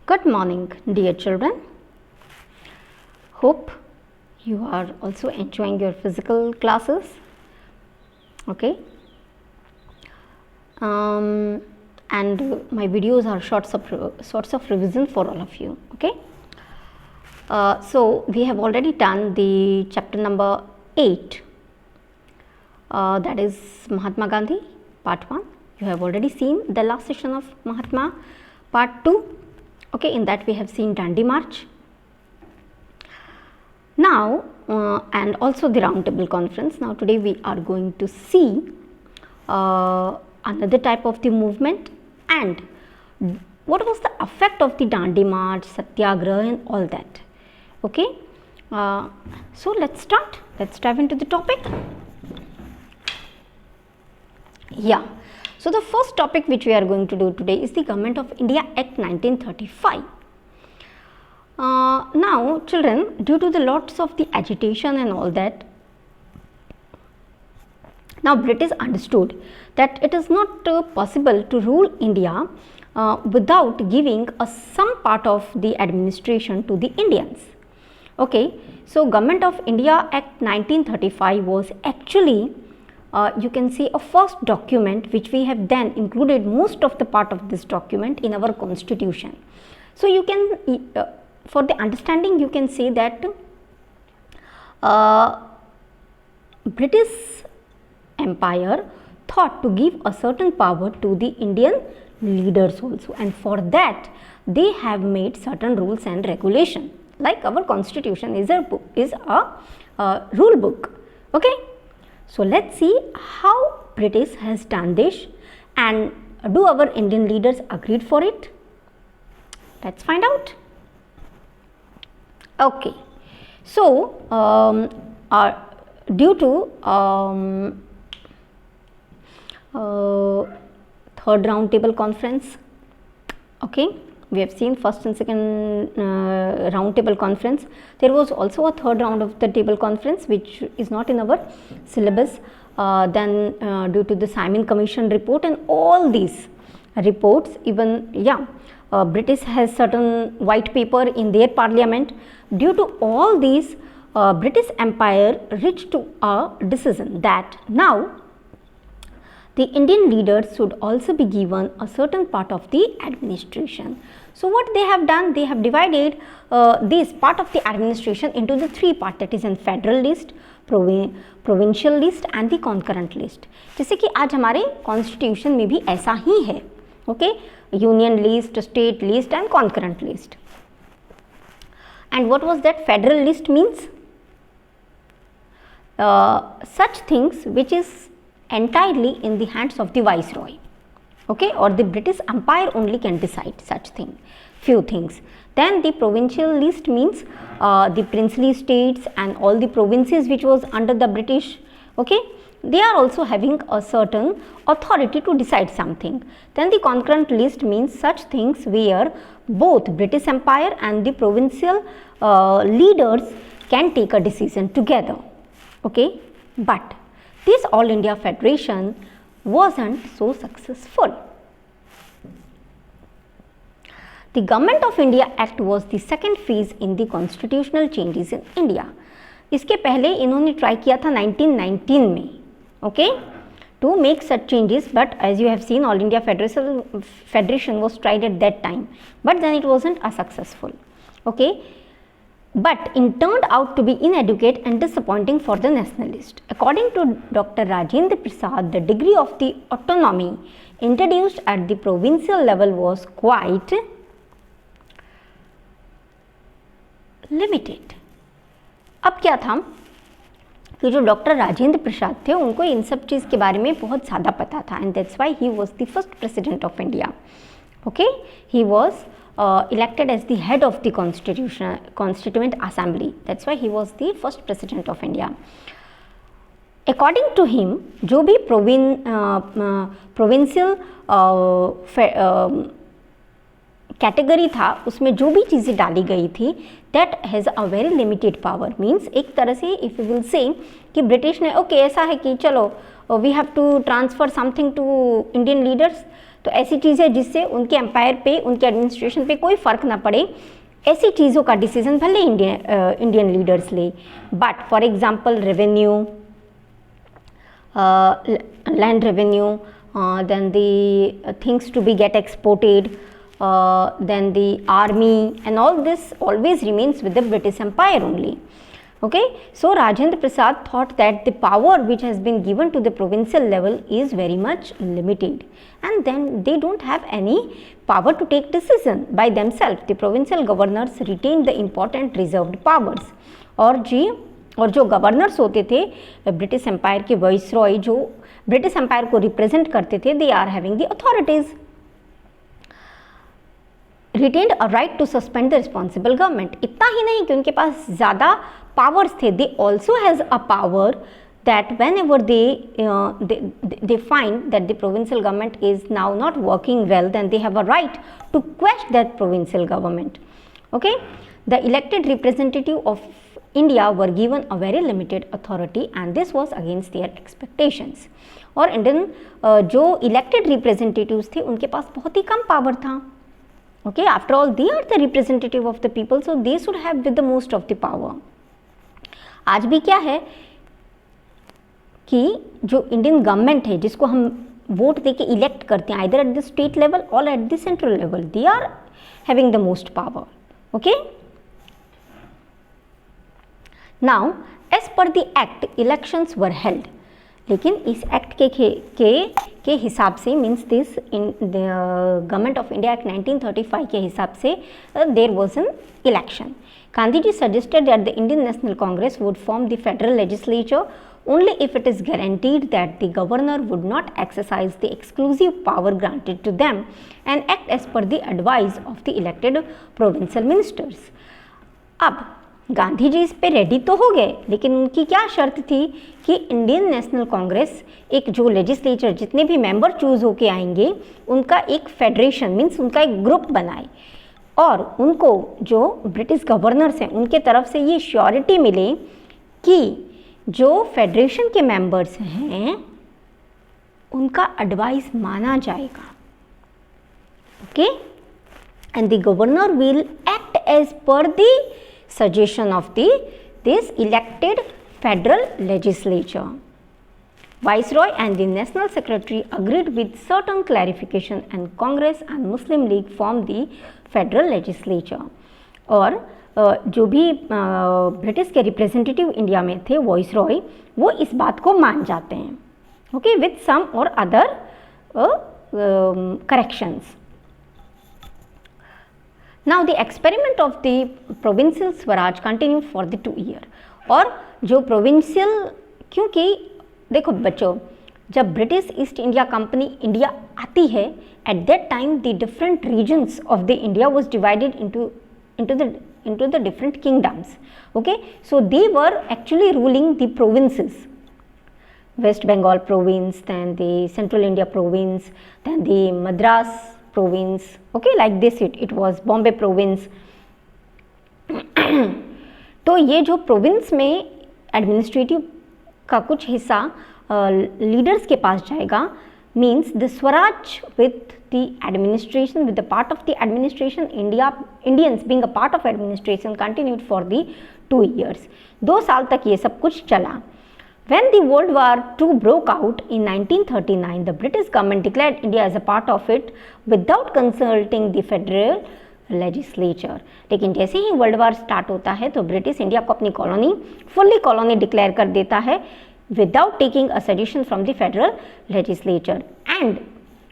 Good morning, dear children. Hope you are also enjoying your physical classes. Okay. And my videos are sorts of revision for all of you. Okay. So we have already done the chapter number 8. That is Mahatma Gandhi, part 1. You have already seen the last session of Mahatma, part 2. Okay, in that we have seen Dandi March. Now, and also the round table conference. Now today we are going to see another type of the movement and what was the effect of the Dandi March, Satyagraha and all that. Okay, so let's start. Let's dive into the topic. Yeah. So the first topic which we are going to do today is the Government of India Act 1935. Now children, due to the lots of the agitation and all that, now British understood that it is not possible to rule India without giving some part of the administration to the Indians. Okay, so Government of India Act 1935 was actually you can see a first document which we have then included most of the part of this document in our constitution. So you can for the understanding you can say that British Empire thought to give a certain power to the Indian leaders also, and for that they have made certain rules and regulation, like our constitution is a rule book. Okay. So let's see how British has done this and do our Indian leaders agreed for it? Let's find out. Okay. So due to third round table conference, okay, we have seen first and second round table conference. There was also a third round of the table conference which is not in our syllabus. Then due to the Simon Commission report and all these reports, even British has certain white paper in their parliament. Due to all these, British Empire reached to a decision that now the Indian leaders should also be given a certain part of the administration. So what they have done, they have divided this part of the administration into the three parts, that is in federal list, provincial list and the concurrent list. जैसे कि आज हमारे constitution में भी ऐसा ही है. Okay, union list, state list and concurrent list. And what was that federal list means? Such things which is entirely in the hands of the viceroy, okay, or the British Empire only can decide such thing, few things. Then the provincial list means the princely states and all the provinces which was under the British, okay, they are also having a certain authority to decide something. Then the concurrent list means such things where both British Empire and the provincial leaders can take a decision together, okay. But this All India Federation wasn't so successful. The Government of India Act was the second phase in the constitutional changes in India. इसके पहले इन्होंने try किया था 1919 में, okay, to make such changes, but as you have seen All India Federation was tried at that time, but then it wasn't a successful, okay. But it turned out to be inadequate and disappointing for the nationalist. According to Dr. Rajendra Prasad, the degree of the autonomy introduced at the provincial level was quite limited. अब क्या था कि जो doctor Rajendra Prasad थे उनको इन सब चीज़ के बारे में बहुत ज़्यादा पता था, and that's why he was the first president of India. Okay, he was elected as the head of the Constituent Assembly. That's why he was the first president of India. According to him, जो भी provincial category था उसमें जो भी चीज़ें डाली गई थी that has a very limited power. Means एक तरह से if you will say कि ब्रिटिश ने okay ऐसा है कि चलो we have to transfer something to Indian leaders, तो ऐसी चीज़ है जिससे उनके एम्पायर पे, उनके एडमिनिस्ट्रेशन पे कोई फ़र्क ना पड़े, ऐसी चीज़ों का डिसीजन भले इंडियन लीडर्स ले। But for example revenue, land revenue, then the things to be get exported, then the army and all this always remains with the British Empire only. Okay, so Rajendra Prasad thought that the power which has been given to the provincial level is very much limited, and then they don't have any power to take decision by themselves. The provincial governors retain the important reserved powers. और जो governors होते थे British empire के viceroy, जो British empire को represent करते थे, they are having the authorities, retained a right to suspend the responsible government. इतना ही नहीं कि उनके पास ज़्यादा पावर्स थे, they also has a power that whenever they find that the provincial government is now not working well, then they have a right to question that provincial government. Okay, the elected representative of India were given a very limited authority and this was against their expectations. और Indian जो elected representatives थे उनके पास बहुत ही कम power था. Okay, after all they are the representative of the people, so they should have with the most of the power. आज भी क्या है कि जो इंडियन गवर्नमेंट है जिसको हम वोट देके इलेक्ट करते हैं, either at the state level और at the central level, they are having the most power. Okay, now as per the act elections were held. लेकिन इस एक्ट के हिसाब से, means this in the government of India act 1935 के हिसाब से there was an election. Gandhi ji suggested that the Indian National Congress would form the federal legislature only if it is guaranteed that the governor would not exercise the exclusive power granted to them and act as per the advice of the elected provincial ministers. अब गांधी जी इस पे ready तो हो गए, लेकिन उनकी क्या शर्त थी कि इंडियन नेशनल कांग्रेस एक जो लेजिस्लेचर जितने भी मेंबर चूज होके आएंगे उनका एक फेडरेशन, मीन्स उनका एक ग्रुप बनाए और उनको जो ब्रिटिश गवर्नर्स हैं उनके तरफ से ये श्योरिटी मिले कि जो फेडरेशन के मेंबर्स हैं उनका एडवाइस माना जाएगा. Okay, and the governor will act as per the suggestion of this elected federal legislature. Viceroy and the national secretary agreed with certain clarification and Congress and Muslim League formed the federal legislature. और जो भी British के representative India में थे viceroy, वो इस बात को मान जाते हैं. ओके, विथ सम और other corrections. Now the experiment of the provincial Swaraj continued for the 2 years. और जो provincial, क्योंकि देखो बच्चों, जब British east India company India आती है, at that time the different regions of the India was divided into the different kingdoms. Okay, so they were actually ruling the provinces. West Bengal province, then the Central India province, then the Madras province. Okay, like this it was Bombay province. तो ये जो province में administrative का कुछ हिस्सा leaders के पास जाएगा, means the Swaraj with the administration, with the part of the administration, Indians being a part of administration continued for the 2 years. 2 साल तक ये सब कुछ चला. When the World War II broke out in 1939, the British government declared India as a part of it without consulting the federal legislature. लेकिन जैसे ही world war start होता है तो ब्रिटिश इंडिया को अपनी कॉलोनी, फुल्ली कॉलोनी डिक्लेयर कर देता है without taking a suggestion from the federal legislature. And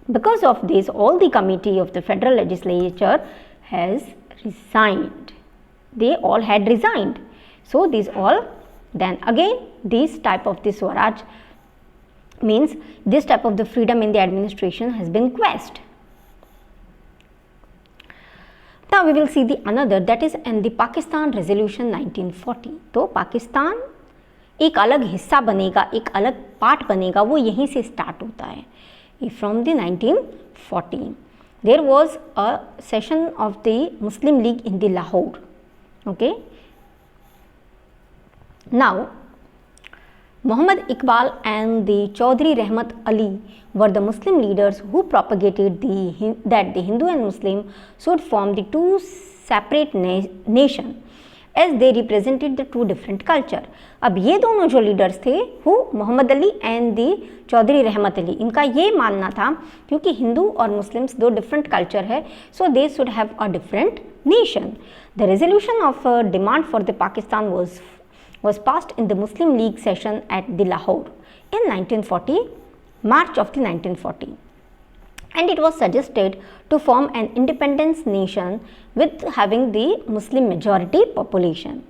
because of this, all the committee of the federal legislature has resigned. They all had resigned. So these all, then again this type of the Swaraj, means this type of the freedom in the administration has been quashed. Now we will see the another, that is in the Pakistan Resolution 1940. तो पाकिस्तान एक अलग हिस्सा बनेगा, एक अलग part बनेगा, वो यहीं से स्टार्ट होता है. From the 1940 there was a session of the Muslim League in the Lahore. Okay, now Muhammad Iqbal and the Chaudhry Rahmat Ali were the Muslim leaders who propagated that the Hindu and Muslim should form the two separate nation as they represented the two different culture. अब ये दोनों जो leaders थे वो Mohammad Ali and the Chaudhary रहमत अली, इनका ये मानना था क्योंकि हिंदू और मुस्लिम्स दो डिफरेंट कल्चर है, so they should have a different nation. The resolution of demand for the Pakistan was passed in the Muslim League session at the Lahore in 1940, March of the 1940, and it was suggested to form an independent nation with having the Muslim majority population.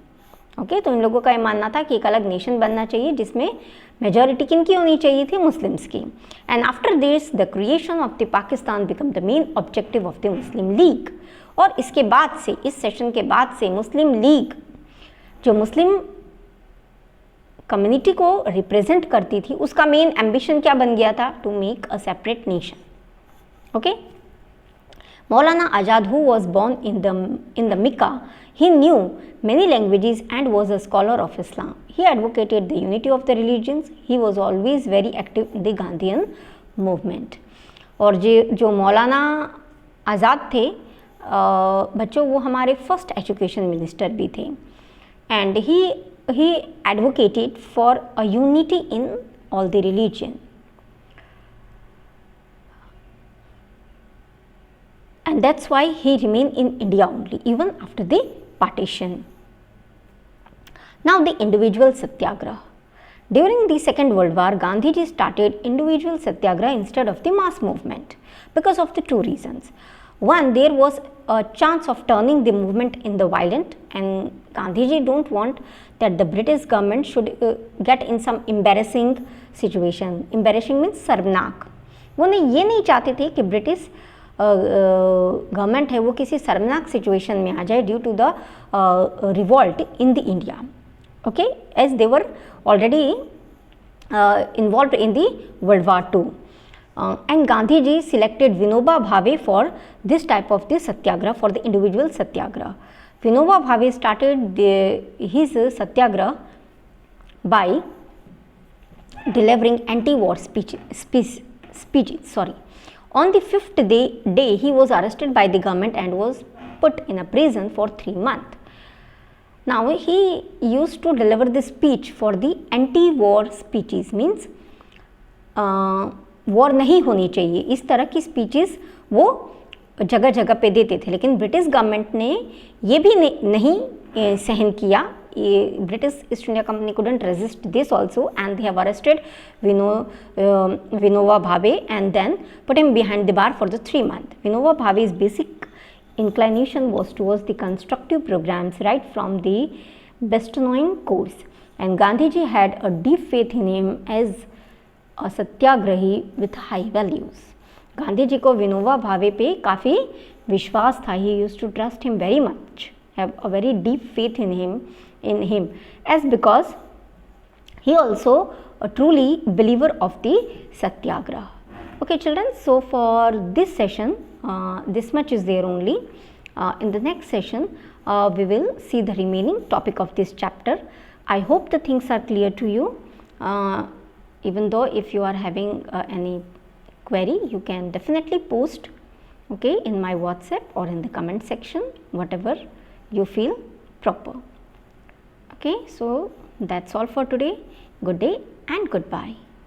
Okay तो इन लोगों का ये मानना था कि एक अलग nation बनना चाहिए जिसमें मेजॉरिटी किनकी होनी चाहिए थी, मुस्लिम्स की. And after this the creation of the Pakistan become the main objective of the Muslim league. और इसके बाद से, इस सेशन के बाद से मुस्लिम लीग जो मुस्लिम कम्युनिटी को रिप्रेजेंट करती थी उसका मेन एम्बिशन क्या बन गया था, to make a separate nation. Okay. Maulana Azad, who was born in the Mecca, he knew many languages and was a scholar of Islam. He advocated the unity of the religions. He was always very active in the Gandhian movement. और जो मौलाना आज़ाद थे बच्चों, वो हमारे first education minister भी थे. And he advocated for a unity in all the religion. And that's why he remained in India only even after the partition. Now the individual satyagraha. During the Second World War, Gandhiji started individual satyagraha instead of the mass movement because of the two reasons. One, there was a chance of turning the movement in the violent, and Gandhiji don't want that the British government should get in some embarrassing situation. Embarrassing means शर्मनाक. वो ये नहीं चाहते थे कि British government है वो किसी शर्मनाक सिचुएशन में आ जाए due to the revolt in the India. Okay, as they were already involve in the world war two. And Gandhiji selected Vinoba Bhave for this type of the satyagraha, for the individual satyagraha. Vinoba Bhave started his satyagraha by delivering anti-war speeches. On the fifth day, he was arrested by the government and was put in a prison for 3 months. Now he used to deliver the speech for the anti-war speeches, means war नहीं होनी चाहिए, इस तरह की speeches वो जगह जगह पे देते थे. लेकिन ब्रिटिश गवर्नमेंट ने ये भी नहीं सहन किया. ये British east India company couldn't resist this also, and they have arrested Vinoba Bhave and then put him behind the bar for the 3 months. Vinoba Bhave's basic inclination was towards the constructive programs right from the Best-known course, and Gandhiji had a deep faith in him as a satyagrahi with high values. Gandhi ji को विनोबा भावे पे काफ़ी विश्वास था. He used to trust him very much, have a very deep faith in him as because he also a truly believer of the satyagraha. Okay children, so for this session this much is there only. In the next session we will see the remaining topic of this chapter. I hope the things are clear to you. Even though if you are having any query, you can definitely post, okay, in my WhatsApp or in the comment section, whatever you feel proper. Okay, so that's all for today. Good day and goodbye.